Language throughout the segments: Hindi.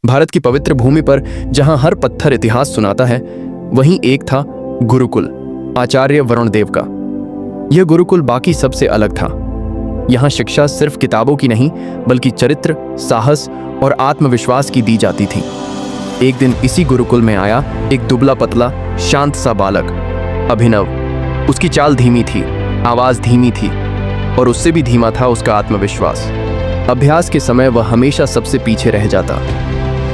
भारत की पवित्र भूमि पर जहां हर पत्थर इतिहास सुनाता है, वहीं एक था गुरुकुल आचार्य वरुण देव का। यह गुरुकुल बाकी सबसे अलग था। यहाँ शिक्षा सिर्फ किताबों की नहीं, बल्कि चरित्र, साहस और आत्मविश्वास की दी जाती थी। एक दिन इसी गुरुकुल में आया एक दुबला पतला शांत सा बालक, अभिनव। उसकी चाल धीमी थी, आवाज धीमी थी, और उससे भी धीमा था उसका आत्मविश्वास। अभ्यास के समय वह हमेशा सबसे पीछे रह जाता।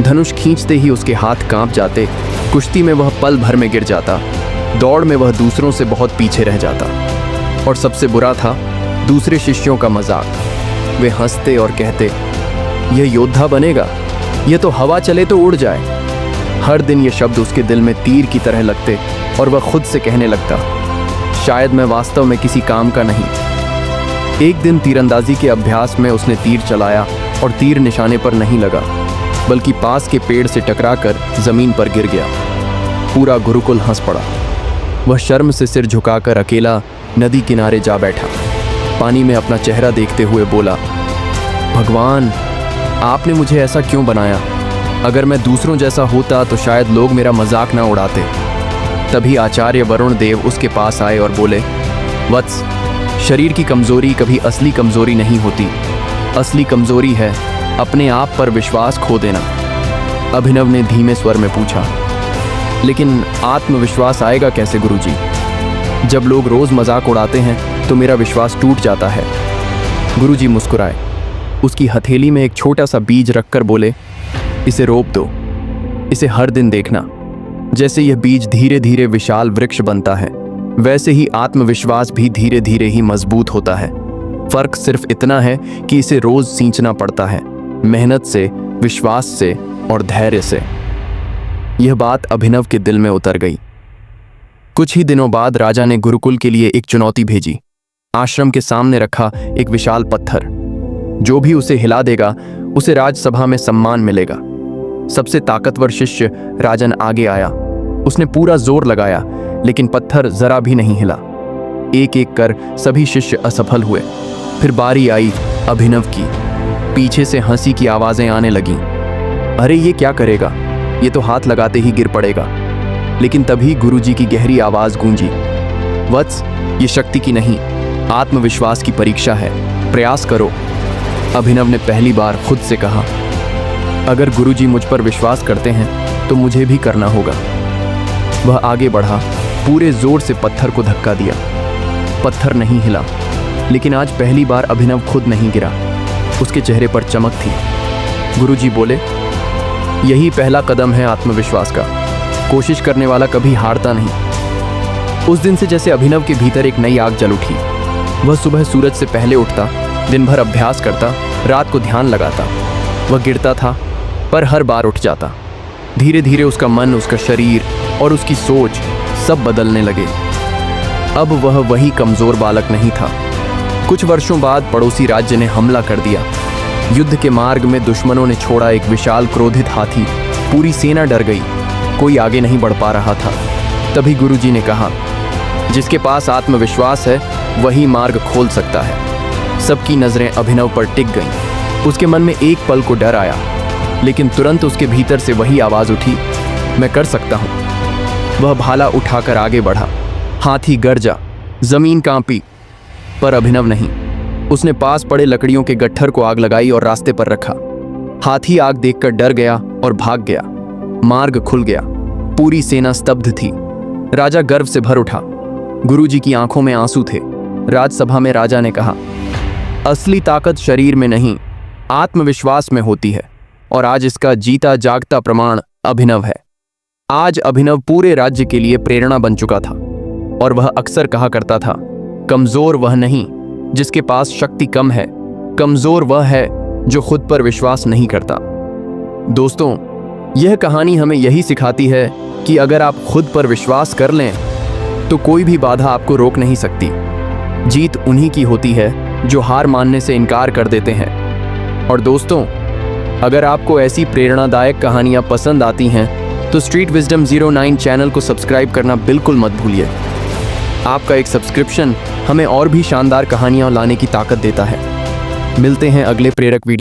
धनुष खींचते ही उसके हाथ कांप जाते, कुश्ती में वह पल भर में गिर जाता, दौड़ में वह दूसरों से बहुत पीछे रह जाता। और सबसे बुरा था दूसरे शिष्यों का मजाक। वे हंसते और कहते, यह योद्धा बनेगा, यह तो हवा चले तो उड़ जाए। हर दिन ये शब्द उसके दिल में तीर की तरह लगते और वह खुद से कहने लगता, शायद मैं वास्तव में किसी काम का नहीं। एक दिन तीरंदाजी के अभ्यास में उसने तीर चलाया और तीर निशाने पर नहीं लगा, बल्कि पास के पेड़ से टकराकर जमीन पर गिर गया। पूरा गुरुकुल हंस पड़ा। वह शर्म से सिर झुकाकर अकेला नदी किनारे जा बैठा। पानी में अपना चेहरा देखते हुए बोला, भगवान, आपने मुझे ऐसा क्यों बनाया? अगर मैं दूसरों जैसा होता तो शायद लोग मेरा मजाक ना उड़ाते। तभी आचार्य वरुण देव उसके पास आए और बोले, वत्स, शरीर की कमजोरी कभी असली कमजोरी नहीं होती। असली कमजोरी है अपने आप पर विश्वास खो देना। अभिनव ने धीमे स्वर में पूछा, लेकिन आत्मविश्वास आएगा कैसे गुरुजी? जब लोग रोज मजाक उड़ाते हैं तो मेरा विश्वास टूट जाता है। गुरुजी मुस्कुराए। उसकी हथेली में एक छोटा सा बीज रखकर बोले, इसे रोप दो, इसे हर दिन देखना। जैसे यह बीज धीरे धीरे विशाल वृक्ष बनता है, वैसे ही आत्मविश्वास भी धीरे धीरे ही मजबूत होता है। फर्क सिर्फ इतना है कि इसे रोज सींचना पड़ता है, मेहनत से, विश्वास से और धैर्य से। यह बात अभिनव के दिल में उतर गई। कुछ ही दिनों बाद राजा ने गुरुकुल के लिए एक चुनौती भेजी। आश्रम के सामने रखा एक विशाल पत्थर। जो भी उसे हिला देगा, उसे राजसभा में सम्मान मिलेगा। सबसे ताकतवर शिष्य राजन आगे आया। उसने पूरा जोर लगाया, लेकिन पत्थर जरा भी नहीं हिला। एक एक कर सभी शिष्य असफल हुए। फिर बारी आई अभिनव की। पीछे से हंसी की आवाजें आने लगीं। अरे ये क्या करेगा, ये तो हाथ लगाते ही गिर पड़ेगा। लेकिन तभी गुरुजी की गहरी आवाज गूंजी, वत्स, ये शक्ति की नहीं, आत्मविश्वास की परीक्षा है, प्रयास करो। अभिनव ने पहली बार खुद से कहा, अगर गुरुजी मुझ पर विश्वास करते हैं तो मुझे भी करना होगा। वह आगे बढ़ा, पूरे जोर से पत्थर को धक्का दिया। पत्थर नहीं हिला, लेकिन आज पहली बार अभिनव खुद नहीं गिरा। उसके चेहरे पर चमक थी। गुरुजी बोले, यही पहला कदम है आत्मविश्वास का। कोशिश करने वाला कभी हारता नहीं। उस दिन से जैसे अभिनव के भीतर एक नई आग जल उठी। वह सुबह सूरज से पहले उठता, दिन भर अभ्यास करता, रात को ध्यान लगाता। वह गिरता था, पर हर बार उठ जाता। धीरे धीरे उसका मन, उसका शरीर और उसकी सोच सब बदलने लगे। अब वह वही कमजोर बालक नहीं था। कुछ वर्षों बाद पड़ोसी राज्य ने हमला कर दिया। युद्ध के मार्ग में दुश्मनों ने छोड़ा एक विशाल क्रोधित हाथी। पूरी सेना डर गई, कोई आगे नहीं बढ़ पा रहा था। तभी गुरुजी ने कहा, जिसके पास आत्मविश्वास है वही मार्ग खोल सकता है। सबकी नजरें अभिनव पर टिक गईं। उसके मन में एक पल को डर आया, लेकिन तुरंत उसके भीतर से वही आवाज उठी, मैं कर सकता हूं। वह भाला उठाकर आगे बढ़ा। हाथी गरजा, जमीन कांपी, पर अभिनव नहीं। उसने पास पड़े लकड़ियों के गट्ठर को आग लगाई और रास्ते पर रखा। हाथी आग देखकर डर गया और भाग गया। मार्ग खुल गया। पूरी सेना स्तब्ध थी। राजा गर्व से भर उठा। गुरुजी की आंखों में आंसू थे। राजसभा में राजा ने कहा, असली ताकत शरीर में नहीं, आत्मविश्वास में होती है, और आज इसका जीता जागता प्रमाण अभिनव है। आज अभिनव पूरे राज्य के लिए प्रेरणा बन चुका था, और वह अक्सर कहा करता था, कमजोर वह नहीं जिसके पास शक्ति कम है, कमजोर वह है जो खुद पर विश्वास नहीं करता। दोस्तों, यह कहानी हमें यही सिखाती है कि अगर आप खुद पर विश्वास कर लें तो कोई भी बाधा आपको रोक नहीं सकती। जीत उन्हीं की होती है जो हार मानने से इनकार कर देते हैं। और दोस्तों, अगर आपको ऐसी प्रेरणादायक कहानियां पसंद आती हैं तो स्ट्रीट विजडम 09 चैनल को सब्सक्राइब करना बिल्कुल मत भूलिए। आपका एक सब्सक्रिप्शन हमें और भी शानदार कहानियां लाने की ताकत देता है। मिलते हैं अगले प्रेरक वीडियो।